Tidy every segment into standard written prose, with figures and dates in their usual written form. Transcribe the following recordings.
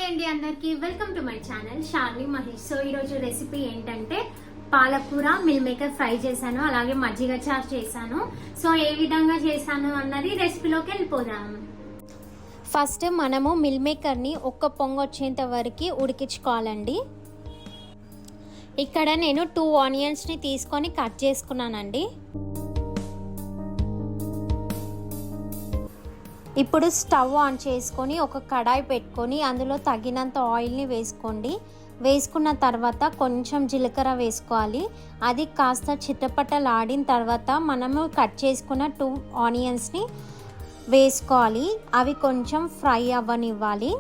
అండి అందరికి welcome to my channel Sharni Mahesh. So ఈరోజు రెసిపీ ఏంటంటే పాలకూర మిల్ మేకర్ ఫ్రై చేశాను, అలాగే మజ్జిగ చారు చేశాను. సో ఏ విధంగా చేశాను అన్నది రెసిపీలోకి వెళ్ళిపోదాం. ఫస్ట్ మనము మిల్ మేకర్ని ఒక్క పొంగు వచ్చేంత వరకు ఉడికించుకోవాలండి. ఇక్కడ నేను 2 ఆనియన్స్ని తీసుకొని కట్ చేసుకున్నానండి. ఇప్పుడు స్టవ్ ఆన్ చేసుకొని ఒక కడాయి పెట్టుకొని అందులో తగినంత ఆయిల్ని వేసుకోండి. వేసుకున్న తర్వాత కొంచెం జీలకర్ర వేసుకోవాలి. అది కాస్త చిట్టపట్టలాడిన తర్వాత మనము కట్ చేసుకున్న 2 ఆనియన్స్ని వేసుకోవాలి. అవి కొంచెం ఫ్రై అవ్వనివ్వాలి.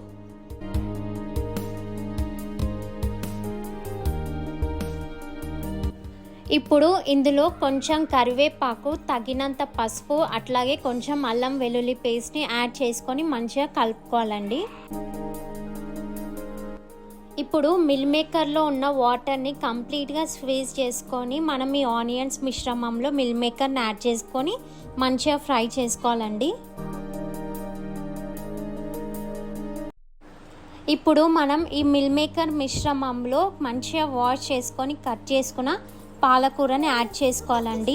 ఇప్పుడు ఇందులో కొంచెం కరివేపాకు, తగినంత పసుపు, అట్లాగే కొంచెం అల్లం వెల్లుల్లి పేస్ట్ని యాడ్ చేసుకొని మంచిగా కలుపుకోవాలండి. ఇప్పుడు మిల్ మేకర్లో ఉన్న వాటర్ని కంప్లీట్గా స్క్వీజ్ చేసుకొని మనం ఈ ఆనియన్స్ మిశ్రమంలో మిల్ మేకర్ని యాడ్ చేసుకొని మంచిగా ఫ్రై చేసుకోవాలండి. ఇప్పుడు మనం ఈ మిల్ మేకర్ మిశ్రమంలో మంచిగా వాష్ చేసుకొని కట్ చేసుకున్న పాలకూరని యాడ్ చేసుకోవాలండి.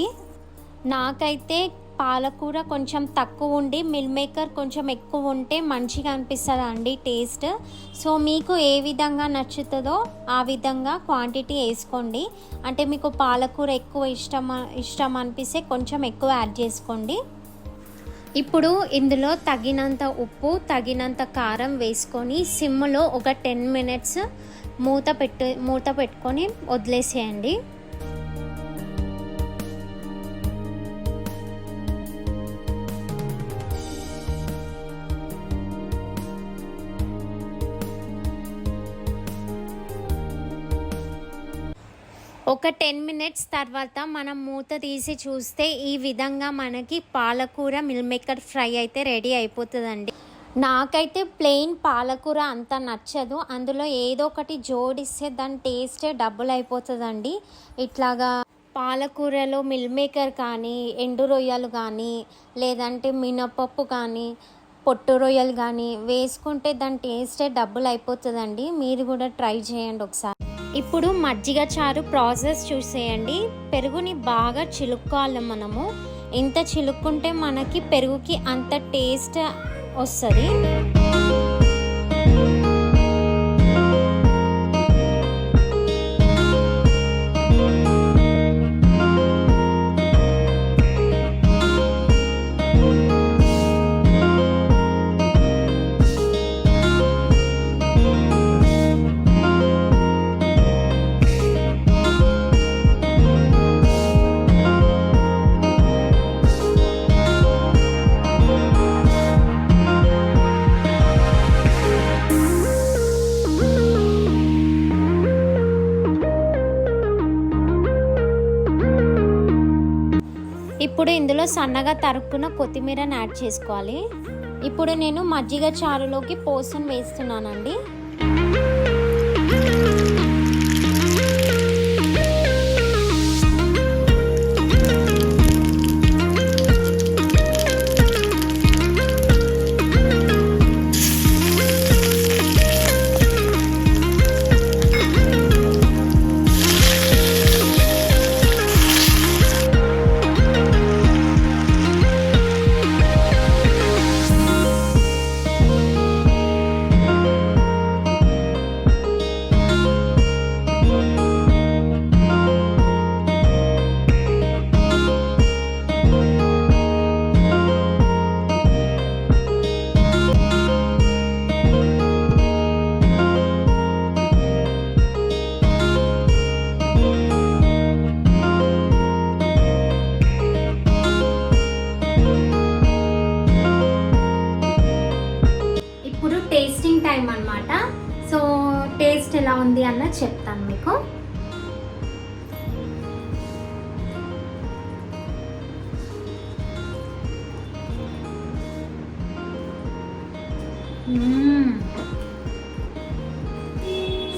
నాకైతే పాలకూర కొంచెం తక్కువ ఉండి మిల్ మేకర్ కొంచెం ఎక్కువ ఉంటే మంచిగా అనిపిస్తుంది అండి టేస్ట్. సో మీకు ఏ విధంగా నచ్చుతుందో ఆ విధంగా క్వాంటిటీ వేసుకోండి. అంటే మీకు పాలకూర ఎక్కువ ఇష్టం అనిపిస్తే కొంచెం ఎక్కువ యాడ్ చేసుకోండి. ఇప్పుడు ఇందులో తగినంత ఉప్పు, తగినంత కారం వేసుకొని సిమ్లో ఒక 10 మినిట్స్ మూత పెట్టుకొని వదిలేసేయండి. ఒక 10 మినిట్స్ తర్వాత మనం మూత తీసి చూస్తే ఈ విధంగా మనకి పాలకూర మిల్ మేకర్ ఫ్రై అయితే రెడీ అయిపోతుందండి. నాకైతే ప్లెయిన్ పాలకూర అంత నచ్చదు, అందులో ఏదో ఒకటి జోడిస్తే దాని టేస్టే డబుల్ అయిపోతుందండి. ఇట్లాగా పాలకూరలో మిల్ మేకర్ కానీ, ఎండు రొయ్యలు కానీ, లేదంటే మినపప్పు కానీ, పొట్టు రొయ్యలు కానీ వేసుకుంటే దాని టేస్టే డబుల్ అయిపోతుందండి. మీరు కూడా ట్రై చేయండి ఒకసారి. ఇప్పుడు మజ్జిగ చారు ప్రాసెస్ చూసేయండి. పెరుగుని బాగా చిలుక్కోవాలి మనము. ఎంత చిలుక్కుంటే మనకి పెరుగుకి అంత టేస్ట్ వస్తుంది. ఇప్పుడు ఇందులో సన్నగా తరుక్కున్న కొత్తిమీరని యాడ్ చేసుకోవాలి. ఇప్పుడు నేను మజ్జిగ చారులోకి పోసన్ వేస్తున్నానండి. టైం అన్నమాట. సో టేస్ట్ ఎలా ఉంది అన్నది చెప్తాను మీకు.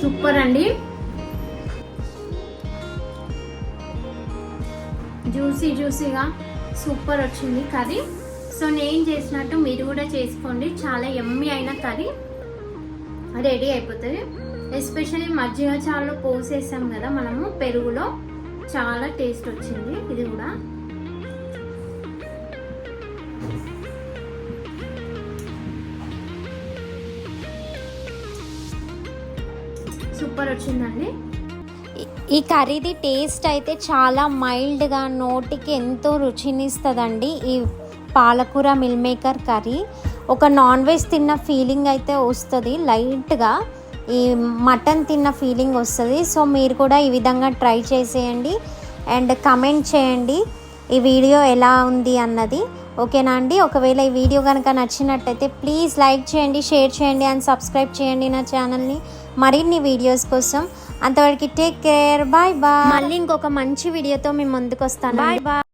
సూపర్ అండి, జ్యూసీగా సూపర్ వచ్చింది కర్రీ. సో నేను చేసినట్టు మీరు కూడా చేసుకోండి, చాలా యమ్మీ అయిన కర్రీ. రెడీ అయిపోతుంది. ఎస్పెషల్లీ మజ్జిగ చారులో పోసేసాం కదా మనము పెరుగులో, చాలా టేస్ట్ వచ్చింది. ఇది కూడా సూపర్ వచ్చిందండి. ఈ కర్రీది టేస్ట్ అయితే చాలా మైల్డ్గా నోటికి ఎంతో రుచినిస్తుందండి. ఈ పాలకూర మిల్ మేకర్ కర్రీ ఒక నాన్ వెజ్ తిన్న ఫీలింగ్ అయితే వస్తుంది, లైట్గా ఈ మటన్ తిన్న ఫీలింగ్ వస్తుంది. సో మీరు కూడా ఈ విధంగా ట్రై చేసేయండి అండ్ కమెంట్ చేయండి ఈ వీడియో ఎలా ఉంది అన్నది. ఓకేనా అండి? ఒకవేళ ఈ వీడియో కనుక నచ్చినట్టయితే ప్లీజ్ లైక్ చేయండి, షేర్ చేయండి అండ్ సబ్స్క్రైబ్ చేయండి నా ఛానల్ని మరిన్ని వీడియోస్ కోసం. అంతవరకు టేక్ కేర్, బాయ్ బాయ్. మళ్ళీ ఇంకొక మంచి వీడియోతో మేము ముందుకు వస్తాను. Bye bye.